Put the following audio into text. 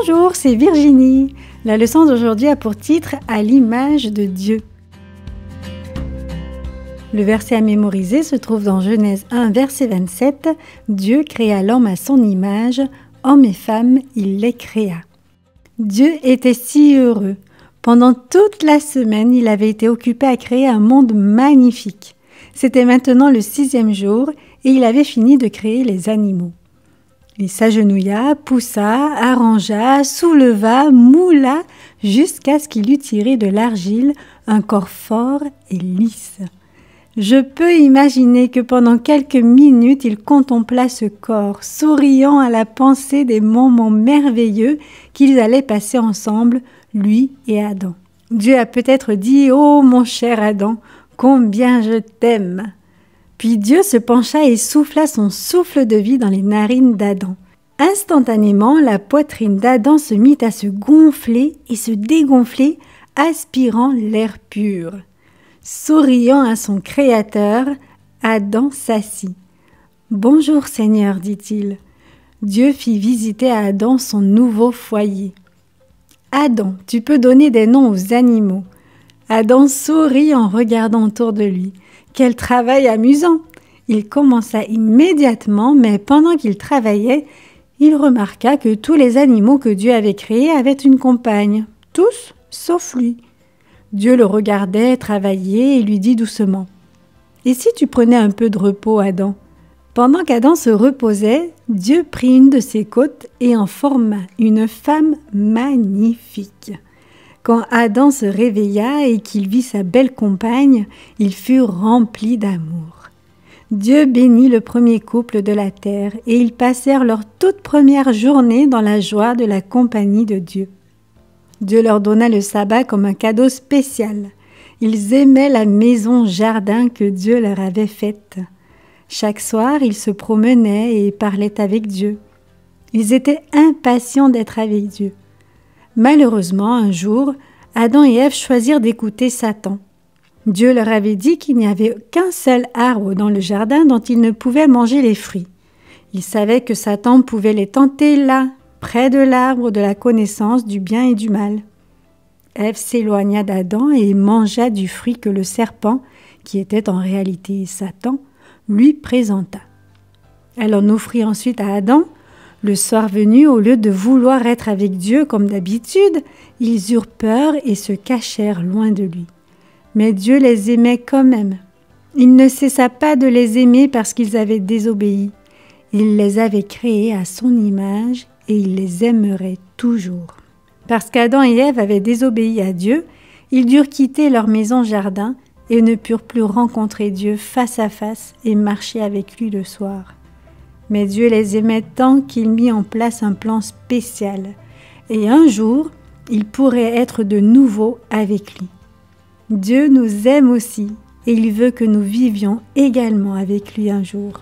Bonjour, c'est Virginie. La leçon d'aujourd'hui a pour titre « À l'image de Dieu ». Le verset à mémoriser se trouve dans Genèse 1, verset 27. « Dieu créa l'homme à son image, homme et femme, il les créa. » Dieu était si heureux. Pendant toute la semaine, il avait été occupé à créer un monde magnifique. C'était maintenant le 6e jour et il avait fini de créer les animaux. Il s'agenouilla, poussa, arrangea, souleva, moula, jusqu'à ce qu'il eût tiré de l'argile un corps fort et lisse. Je peux imaginer que pendant quelques minutes, il contempla ce corps, souriant à la pensée des moments merveilleux qu'ils allaient passer ensemble, lui et Adam. Dieu a peut-être dit « Oh, mon cher Adam, combien je t'aime !» Puis Dieu se pencha et souffla son souffle de vie dans les narines d'Adam. Instantanément, la poitrine d'Adam se mit à se gonfler et se dégonfler, aspirant l'air pur. Souriant à son Créateur, Adam s'assit. « Bonjour Seigneur, dit-il. » Dieu fit visiter à Adam son nouveau foyer. « Adam, tu peux donner des noms aux animaux. » Adam sourit en regardant autour de lui. Quel travail amusant! Il commença immédiatement, mais pendant qu'il travaillait, il remarqua que tous les animaux que Dieu avait créés avaient une compagne, tous sauf lui. Dieu le regardait travailler et lui dit doucement « Et si tu prenais un peu de repos, Adam ?» Pendant qu'Adam se reposait, Dieu prit une de ses côtes et en forma une femme magnifique. Quand Adam se réveilla et qu'il vit sa belle compagne, il fut rempli d'amour. Dieu bénit le premier couple de la terre et ils passèrent leur toute première journée dans la joie de la compagnie de Dieu. Dieu leur donna le sabbat comme un cadeau spécial. Ils aimaient la maison-jardin que Dieu leur avait faite. Chaque soir, ils se promenaient et parlaient avec Dieu. Ils étaient impatients d'être avec Dieu. Malheureusement, un jour, Adam et Ève choisirent d'écouter Satan. Dieu leur avait dit qu'il n'y avait qu'un seul arbre dans le jardin dont ils ne pouvaient manger les fruits. Ils savaient que Satan pouvait les tenter là, près de l'arbre de la connaissance du bien et du mal. Ève s'éloigna d'Adam et mangea du fruit que le serpent, qui était en réalité Satan, lui présenta. Elle en offrit ensuite à Adam. Le soir venu, au lieu de vouloir être avec Dieu comme d'habitude, ils eurent peur et se cachèrent loin de lui. Mais Dieu les aimait quand même. Il ne cessa pas de les aimer parce qu'ils avaient désobéi. Il les avait créés à son image et il les aimerait toujours. Parce qu'Adam et Ève avaient désobéi à Dieu, ils durent quitter leur maison-jardin et ne purent plus rencontrer Dieu face à face et marcher avec lui le soir. Mais Dieu les aimait tant qu'il mit en place un plan spécial. Et un jour, il pourrait être de nouveau avec lui. Dieu nous aime aussi et il veut que nous vivions également avec lui un jour.